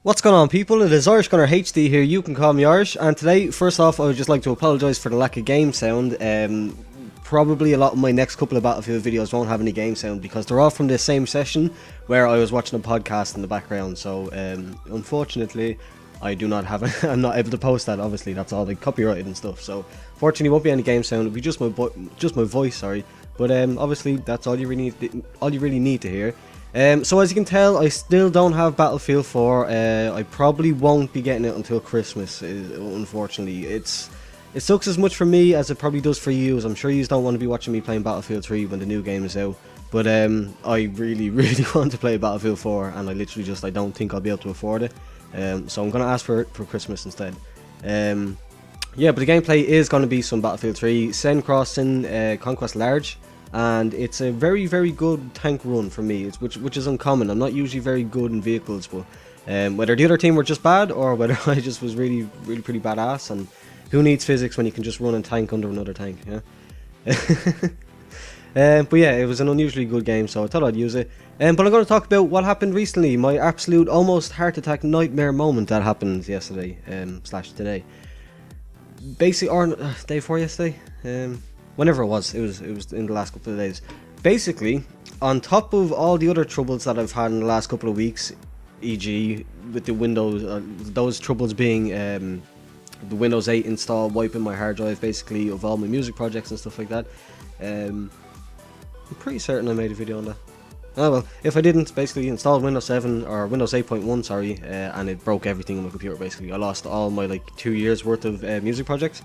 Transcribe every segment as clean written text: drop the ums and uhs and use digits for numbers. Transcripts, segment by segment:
What's going on, people? It is Irish Gunner HD here. You can call me Irish. And today, first off, I would just like to apologise for the lack of game sound. Probably a lot of my next couple of Battlefield videos won't have any game sound because they're all from the same session where I was watching a podcast in the background. So, unfortunately, I do not have. I'm not able to post that. Obviously, that's all like copyrighted and stuff. So, fortunately, won't be any game sound. It'll be just my voice. Sorry, but obviously, that's all you really need to hear. So as you can tell, I still don't have Battlefield 4. I probably won't be getting it until Christmas. Unfortunately, it sucks as much for me as it probably does for you. As I'm sure you don't want to be watching me playing Battlefield 3 when the new game is out. But I really want to play Battlefield 4, and I don't think I'll be able to afford it. So I'm gonna ask for it for Christmas instead. Yeah, but the gameplay is gonna be some Battlefield 3, Seine Crossing, Conquest Large. And it's a very good tank run for me, which is uncommon. I'm not usually very good in vehicles, but whether the other team were just bad or whether I just was really pretty badass, and who needs physics when you can just run and tank under another tank, yeah? But yeah, it was an unusually good game, so I thought I'd use it. But I'm going to talk about what happened recently, my absolute almost heart attack nightmare moment that happened yesterday, slash today. Basically, or day before yesterday, whenever it was in the last couple of days. Basically, on top of all the other troubles that I've had in the last couple of weeks, e.g. with the Windows, those troubles being the Windows 8 install, wiping my hard drive basically of all my music projects and stuff like that. I'm pretty certain I made a video on that. Oh well, if I didn't, basically installed Windows 7 or Windows 8.1, sorry, and it broke everything on my computer basically. I lost all my like 2 years worth of music projects.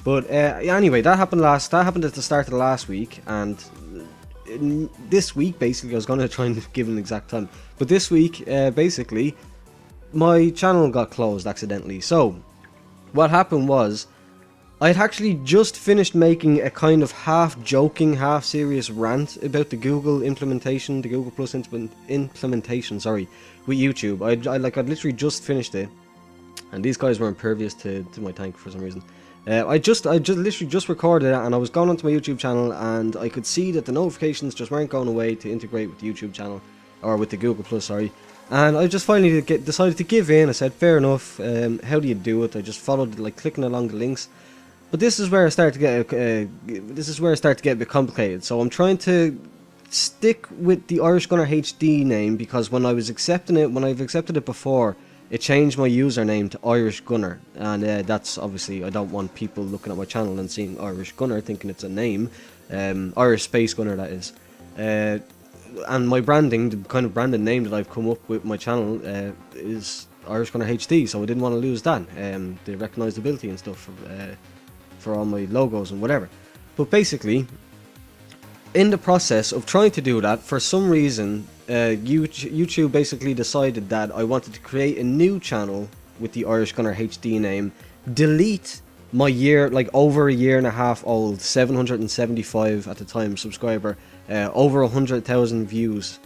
But anyway, that happened at the start of the last week, and this week basically I was going to try and give an exact time, but this week basically my channel got closed accidentally. So what happened was I had actually just finished making a kind of half joking, half serious rant about the Google implementation, the Google Plus implementation, sorry, with YouTube. I'd literally just finished it, and these guys were impervious to my tank for some reason. I just literally just recorded it, and I was going onto my YouTube channel, and I could see that the notifications just weren't going away to integrate with the YouTube channel, or with the Google Plus, sorry. And I just finally decided to give in. I said, fair enough. How do you do it? I just followed, like, clicking along the links. But this is where I start to get a bit complicated. So I'm trying to stick with the Irish Gunner HD name, because when I've accepted it before, it changed my username to Irish Gunner, and that's obviously, I don't want people looking at my channel and seeing Irish Gunner thinking it's a name, Irish Space Gunner that is. And my branding, the kind of branded name that I've come up with my channel is Irish Gunner HD, so I didn't want to lose that, the recognizability and stuff for all my logos and whatever. But basically, in the process of trying to do that, for some reason, YouTube basically decided that I wanted to create a new channel with the Irish Gunner HD name, delete my over a year and a half old, 775 at the time subscriber, over 100,000 views.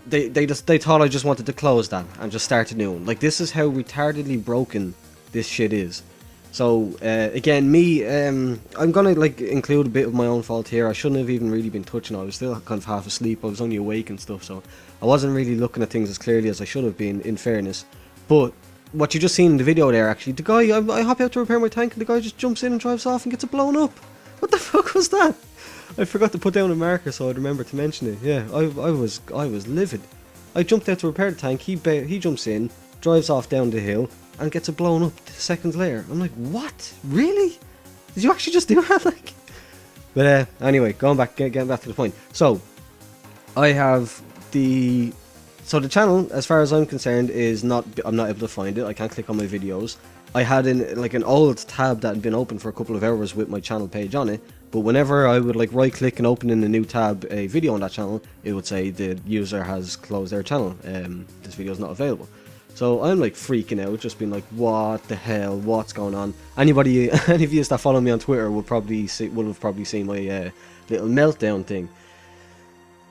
They thought I just wanted to close that and just start a new one. Like, this is how retardedly broken this shit is. So again, me, I'm gonna like include a bit of my own fault here. I shouldn't have even really been touching it. I was still kind of half asleep. I was only awake and stuff, so I wasn't really looking at things as clearly as I should have been, in fairness. But what you just seen in the video there, actually, the guy, I hop out to repair my tank, and the guy just jumps in and drives off and gets it blown up. What the fuck was that? I forgot to put down a marker so I'd remember to mention it. Yeah, I was livid. I jumped out to repair the tank. He jumps in, drives off down the hill, and gets it blown up seconds later. I'm like, what? Really? Did you actually just do that? Like, but anyway, getting back to the point. So I have the channel, as far as I'm concerned, I'm not able to find it. I can't click on my videos. I had an old tab that had been open for a couple of hours with my channel page on it, but whenever I would like right click and open in a new tab, a video on that channel, it would say the user has closed their channel. This video is not available. So I'm like freaking out, just being like, what the hell, what's going on? Any of you that follow me on Twitter will have probably seen my little meltdown thing.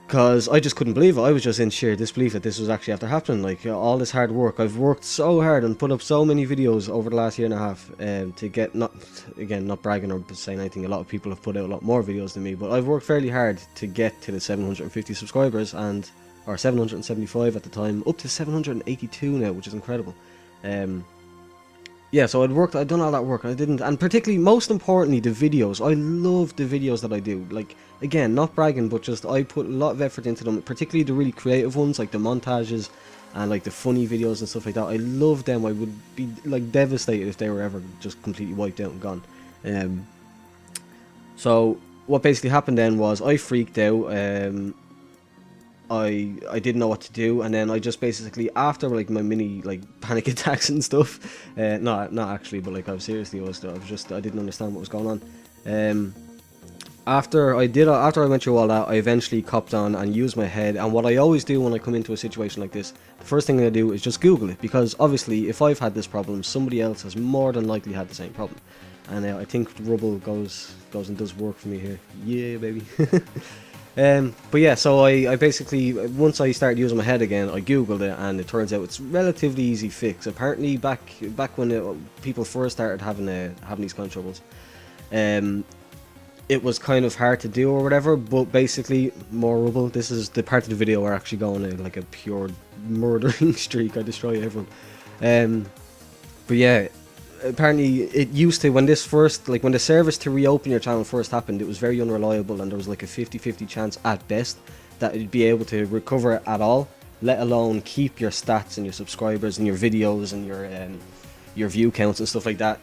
Because I just couldn't believe it. I was just in sheer disbelief that this was actually after happening. Like, all this hard work, I've worked so hard and put up so many videos over the last year and a half to get, not bragging or saying anything, a lot of people have put out a lot more videos than me, but I've worked fairly hard to get to the 750 subscribers, and or 775 at the time, up to 782 now, which is incredible. Yeah, so I'd done all that work, and I didn't, and particularly, most importantly, the videos. I love the videos that I do. Like, again, not bragging, but just I put a lot of effort into them, particularly the really creative ones, like the montages and like the funny videos and stuff like that. I love them. I would be like devastated if they were ever just completely wiped out and gone. So what basically happened then was I freaked out. I didn't know what to do, and then I just basically, after like my mini like panic attacks and stuff, not actually, but like I didn't understand what was going on. After I went through all that, I eventually copped on and used my head. And what I always do when I come into a situation like this, the first thing I do is just Google it, because obviously if I've had this problem, somebody else has more than likely had the same problem. And I think Rubble goes and does work for me here. Yeah, baby. But yeah, so I basically, once I started using my head again, I googled it, and it turns out it's relatively easy fix. Apparently back when people first started having these kind of troubles, it was kind of hard to do or whatever. But basically, more Rubble, this is the part of the video where I actually go on like a pure murdering streak. I destroy everyone. But yeah, apparently it used to, when the service to reopen your channel first happened, it was very unreliable, and there was like a 50-50 chance at best that it'd be able to recover it at all, let alone keep your stats and your subscribers and your videos and your view counts and stuff like that.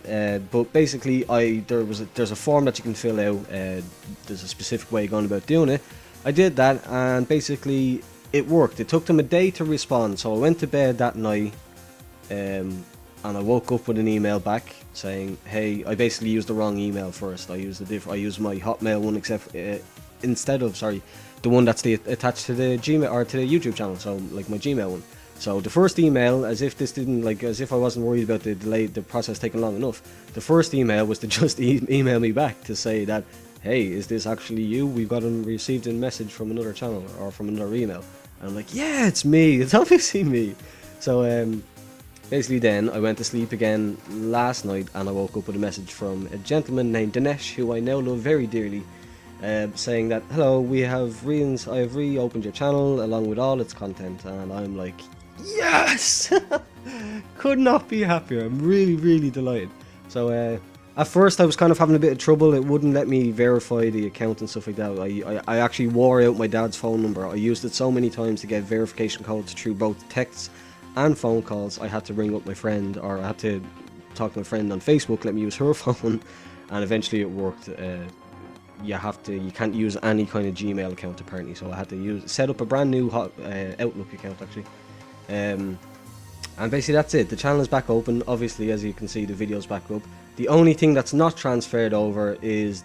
But basically, there's a form that you can fill out. There's a specific way of going about doing it. I did that, and basically it worked. It took them a day to respond, so I went to bed that night, and I woke up with an email back saying, "Hey, I basically used the wrong email first. I used my Hotmail one, instead of the one that's attached to the Gmail or to the YouTube channel. So like my Gmail one. So the first email, as if I wasn't worried about the process taking long enough. The first email was to just email me back to say that, hey, is this actually you? We've received a message from another channel or from another email." And I'm like, yeah, it's me. It's obviously me. So basically then I went to sleep again last night, and I woke up with a message from a gentleman named Dinesh, who I now love very dearly, saying that, "Hello, I have reopened your channel along with all its content." And I'm like, yes! Could not be happier. I'm really, really delighted. So at first I was kind of having a bit of trouble. It wouldn't let me verify the account and stuff like that. I actually wore out my dad's phone number. I used it so many times to get verification codes through both texts and phone calls. I had to ring up my friend, or I had to talk to my friend on Facebook, let me use her phone, and eventually it worked. You can't use any kind of Gmail account apparently, so I had to set up a brand new Outlook account actually. And basically that's it. The channel is back open. Obviously, as you can see, the video's back up. The only thing that's not transferred over is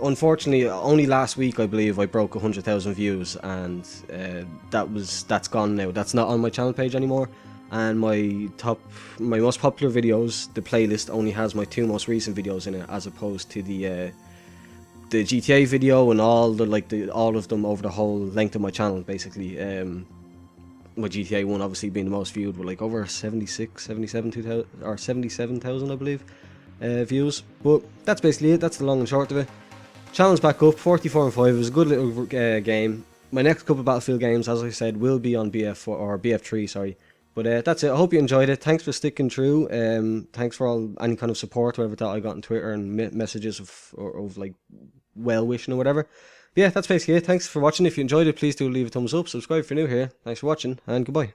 unfortunately, only last week I believe I broke 100,000 views, and that's gone now. That's not on my channel page anymore. And my most popular videos, the playlist only has my 2 most recent videos in it, as opposed to the GTA video and all of them over the whole length of my channel. Basically, my GTA one obviously being the most viewed, with like over 77,000 I believe views. But that's basically it. That's the long and short of it. Channel's back up, 44 and 5. It was a good little game. My next couple of Battlefield games, as I said, will be on BF4 or BF3, sorry. But that's it. I hope you enjoyed it. Thanks for sticking through. Thanks for any kind of support, whatever that I got on Twitter, and messages of like well wishing or whatever. But yeah, that's basically it. Thanks for watching. If you enjoyed it, please do leave a thumbs up. Subscribe if you're new here. Thanks for watching, and goodbye.